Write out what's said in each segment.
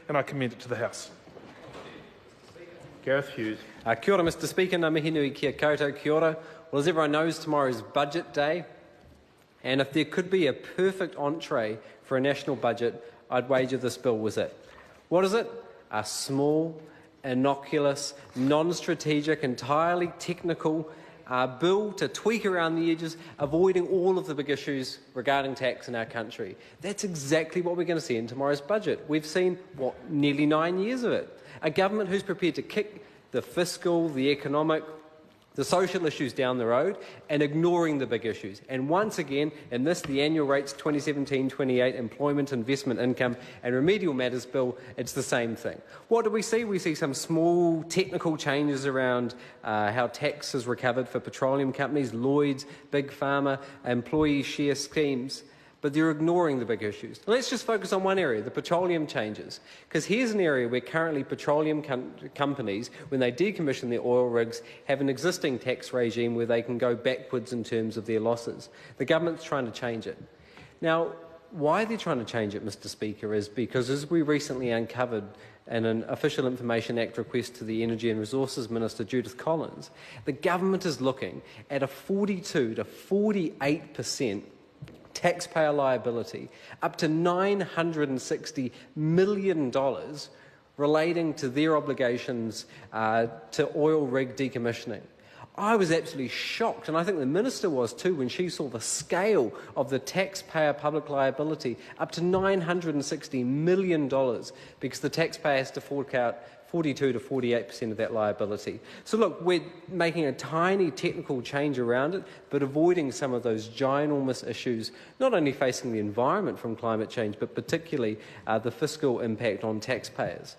and I commend it to the House. Gareth Hughes. Kia ora, Mr Speaker. Ngā mihi nui kia koutou. Kia ora. Well, as everyone knows, tomorrow is Budget Day, and if there could be a perfect entree for a national budget, I'd wager this bill was it. What is it? A small, innocuous, non-strategic, entirely technical bill to tweak around the edges, avoiding all of the big issues regarding tax in our country. That's exactly what we're going to see in tomorrow's budget. We've seen, nearly 9 years of it. A government who's prepared to kick the fiscal, the economic, the social issues down the road and ignoring the big issues. And once again, in this, the annual rates 2017-28 employment, investment, income and remedial matters bill, it's the same thing. What do we see? We see some small technical changes around how tax is recovered for petroleum companies, Lloyds, Big Pharma, employee share schemes. But they're ignoring the big issues. Let's just focus on one area, the petroleum changes. Because here's an area where currently petroleum companies, when they decommission their oil rigs, have an existing tax regime where they can go backwards in terms of their losses. The government's trying to change it. Now, why they're trying to change it, Mr Speaker, is because, as we recently uncovered in an Official Information Act request to the Energy and Resources Minister, Judith Collins, the government is looking at a 42 to 48% taxpayer liability, up to $960 million relating to their obligations to oil rig decommissioning. I was absolutely shocked, and I think the Minister was too, when she saw the scale of the taxpayer public liability, up to $960 million, because the taxpayer has to fork out 42 to 48% of that liability. So look, we're making a tiny technical change around it, but avoiding some of those ginormous issues, not only facing the environment from climate change, but particularly the fiscal impact on taxpayers.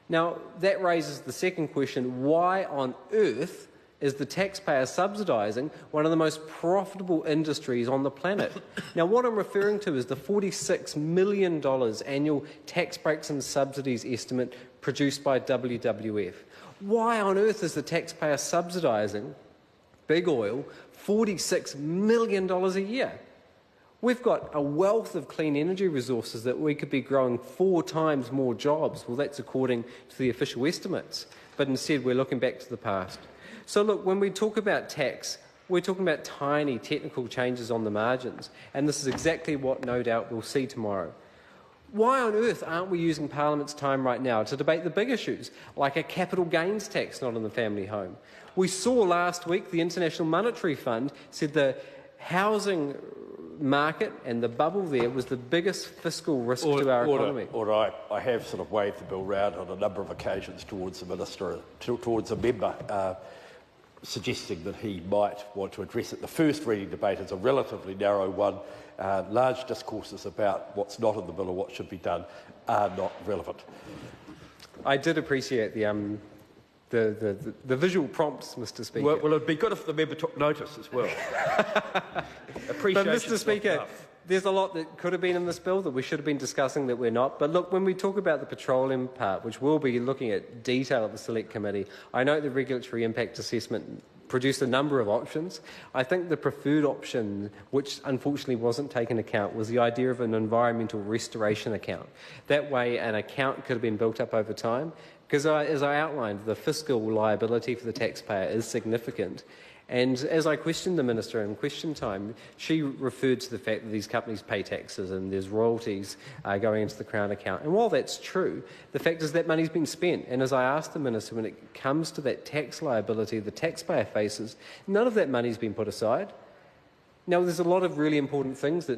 Now, that raises the second question: why on earth is the taxpayer subsidising one of the most profitable industries on the planet? Now, what I'm referring to is the $46 million annual tax breaks and subsidies estimate produced by WWF. Why on earth is the taxpayer subsidising big oil $46 million a year? We've got a wealth of clean energy resources that we could be growing 4 times more jobs. Well, that's according to the official estimates. But instead, we're looking back to the past. So look, when we talk about tax, we're talking about tiny technical changes on the margins, and this is exactly what no doubt we'll see tomorrow. Why on earth aren't we using Parliament's time right now to debate the big issues, like a capital gains tax not on the family home? We saw last week the International Monetary Fund said the housing market and the bubble there was the biggest fiscal risk to our economy. I have sort of waved the bill round on a number of occasions towards the Minister, towards a member, suggesting that he might want to address it. The first reading debate is a relatively narrow one. Large discourses about what's not in the bill or what should be done are not relevant. I did appreciate the visual prompts, Mr Speaker. Well, it'd be good if the member took notice as well. But Mr Speaker, there's a lot that could have been in this bill that we should have been discussing that we're not. But look, when we talk about the petroleum part, which we'll be looking at detail at the Select Committee, I know the regulatory impact assessment produced a number of options. I think the preferred option, which unfortunately wasn't taken account, was the idea of an environmental restoration account. That way an account could have been built up over time, because as I outlined, the fiscal liability for the taxpayer is significant. And as I questioned the Minister in question time, she referred to the fact that these companies pay taxes and there's royalties going into the Crown account. And while that's true, the fact is that money's been spent. And as I asked the Minister, when it comes to that tax liability the taxpayer faces, none of that money's been put aside. Now, there's a lot of really important things that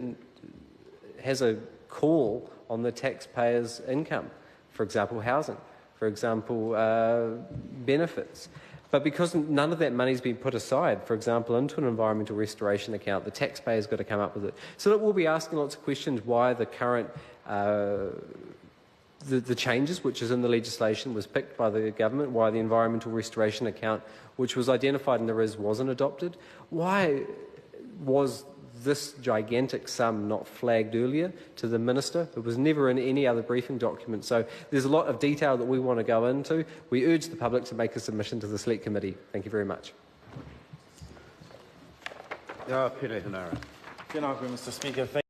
has a call on the taxpayer's income. For example, housing. For example, benefits. But because none of that money's been put aside, for example, into an environmental restoration account, the taxpayer's got to come up with it. So we'll be asking lots of questions why the current the changes which is in the legislation was picked by the government, why the environmental restoration account, which was identified in the RIS, wasn't adopted. Why was this gigantic sum not flagged earlier to the Minister? It was never in any other briefing document. So there's a lot of detail that we want to go into. We urge the public to make a submission to the Select Committee. Thank you very much. Peter Hanara. Mr Speaker.